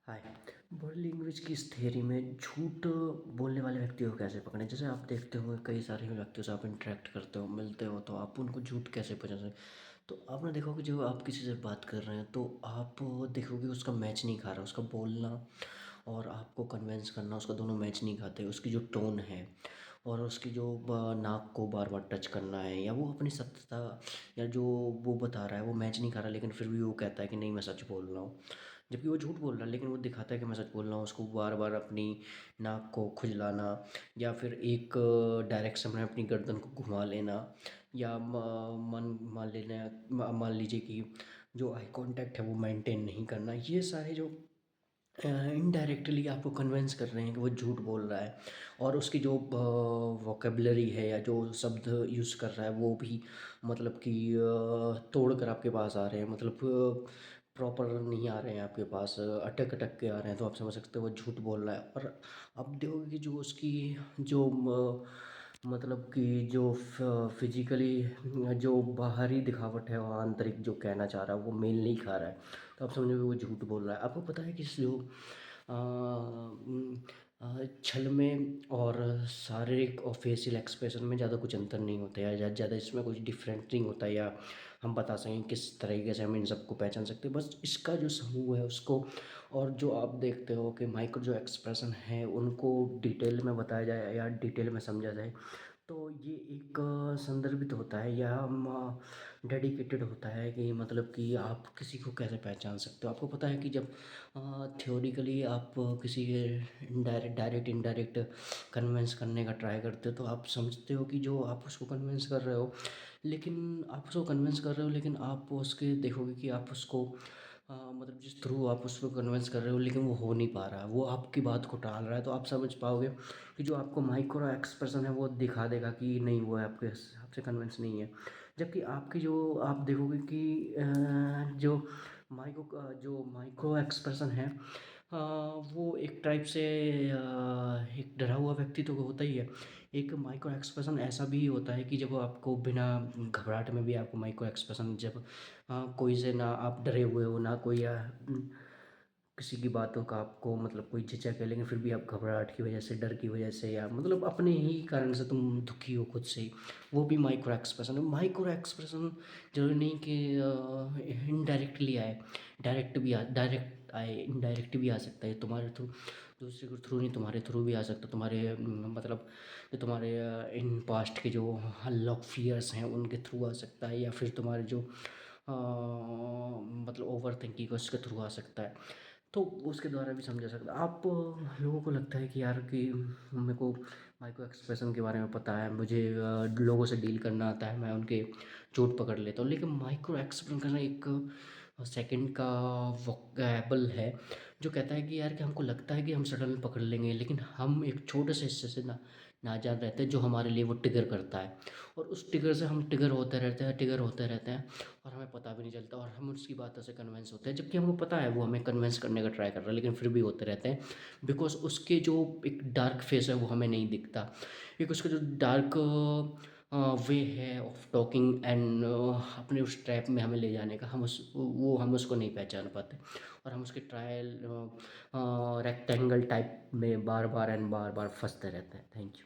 हाय। Body language की इस theory में झूठ बोलने वाले व्यक्तियों को कैसे पकड़ें। जैसे आप देखते होंगे कई सारे व्यक्तियों से आप इंटरेक्ट करते हो, मिलते हो, तो आप उनको झूठ कैसे पहचान सकते। तो आपने देखा कि जो आप किसी से बात कर रहे हैं तो आप देखोगे उसका मैच नहीं खा रहा, उसका बोलना और आपको कन्विंस करना उसका दोनों मैच नहीं खाते। उसकी जो टोन है और उसकी जो नाक को बार बार टच करना है या वो अपनी सत्यता या जो वो बता रहा है वो मैच नहीं खा रहा, लेकिन फिर भी वो कहता है कि नहीं मैं सच बोल रहा हूँ। जबकि वो झूठ बोल रहा है, लेकिन वो दिखाता है कि मैं सच बोल रहा हूँ। उसको बार बार अपनी नाक को खुजलाना या फिर एक डायरेक्शन में अपनी गर्दन को घुमा लेना या मान लीजिए कि जो आई कांटेक्ट है वो मेंटेन नहीं करना। ये सारे जो इनडायरेक्टली आपको कन्विंस कर रहे हैं कि वो झूठ बोल रहा है। और उसकी जो वोकेबलरी है या जो शब्द यूज़ कर रहा है वो भी मतलब कि तोड़ कर आपके पास आ रहे हैं, मतलब प्रॉपर नहीं आ रहे हैं आपके पास, अटक अटक के आ रहे हैं। तो आप समझ सकते हो वो झूठ बोल रहा है। और अब देखोगे कि जो उसकी जो मतलब कि जो फिजिकली जो बाहरी दिखावट है और आंतरिक जो कहना चाह रहा है वो मेल नहीं खा रहा है। तो आप समझोगे वो झूठ बोल रहा है। आपको पता है कि जो छल में और शारीरिक और फेशियल एक्सप्रेशन में ज़्यादा कुछ अंतर नहीं होता है या ज़्यादा इसमें कुछ डिफरेंट नहीं होता, या हम बता सकें किस तरीके से हम इन सबको पहचान सकते हैं। बस इसका जो समूह है उसको, और जो आप देखते हो कि माइक्रो जो एक्सप्रेशन है उनको डिटेल में बताया जाए या डिटेल में समझा जाए, तो ये एक संदर्भित होता है या डेडिकेटेड होता है कि मतलब कि आप किसी को कैसे पहचान सकते हो। आपको पता है कि जब थ्योरिकली आप किसी के डायरेक्ट इनडायरेक्ट कन्विंस करने का ट्राई करते हो तो आप समझते हो कि जो आप उसको कन्विंस कर रहे हो, लेकिन आप उसको कन्विंस कर रहे हो लेकिन आप उसके देखोगे कि आप उसको मतलब जिस थ्रू आप उसको कन्विंस कर रहे हो लेकिन वो हो नहीं पा रहा है, वो आपकी बात को टाल रहा है। तो आप समझ पाओगे कि जो आपको माइक्रो एक्सप्रेशन है वो दिखा देगा कि नहीं वो आपके आपसे कन्विंस नहीं है। जबकि आपकी जो आप देखोगे कि जो जो माइक्रो एक्सप्रेशन है वो एक टाइप से एक डरा हुआ व्यक्ति तो होता ही है। एक माइक्रो एक्सप्रेशन ऐसा भी होता है कि जब आपको बिना घबराहट में भी आपको माइक्रो एक्सप्रेशन जब कोई से ना आप डरे हुए हो ना कोई किसी की बातों का आपको मतलब कोई झिझक है, लेकिन फिर भी आप घबराहट की वजह से डर की वजह से या मतलब अपने ही कारण से तुम दुखी हो खुद से ही, वो भी माइक्रो एक्सप्रेशन है। माइक्रो एक्सप्रेशन जरूरी नहीं कि इनडायरेक्टली आए, डायरेक्ट आए, इनडायरेक्ट भी आ सकता है तुम्हारे थ्रू, दूसरे के थ्रू नहीं तुम्हारे थ्रू भी आ सकता है। तुम्हारे मतलब जो तुम्हारे इन पास्ट के जो लॉक फियर्स हैं उनके थ्रू आ सकता है, या फिर तुम्हारे जो मतलब ओवर थिंकिंग उसके थ्रू आ सकता है। तो उसके द्वारा भी समझा सकता है। आप लोगों को लगता है कि यार कि मेरे को माइक्रो एक्सप्रेशन के बारे में पता है, मुझे लोगों से डील करना आता है, मैं उनके चोट पकड़ लेता हूँ, लेकिन माइक्रो एक्सप्रेशन करना एक सेकंड का वोकेबल है जो कहता है कि यार कि हमको लगता है कि हम सडन पकड़ लेंगे, लेकिन हम एक छोटे से हिस्से से ना नाजान रहते हैं जो हमारे लिए वो ट्रिगर करता है। और उस ट्रिगर से हम ट्रिगर होते रहते हैं, ट्रिगर होते रहते हैं, और हमें पता भी नहीं चलता और हम उसकी बातों से कन्विंस होते हैं, जबकि हमको पता है वो हमें कन्विंस करने का ट्राई कर रहा है, लेकिन फिर भी होते रहते हैं। बिकॉज उसके जो एक डार्क फेस है वो हमें नहीं दिखता, एक उसका जो डार्क वे है ऑफ टॉकिंग एंड अपने उस ट्रैप में हमें ले जाने का, हम उसको नहीं पहचान पाते। और हम उसके ट्रायल रेक्टेंगल टाइप में बार बार फंसते रहते हैं। Thank you.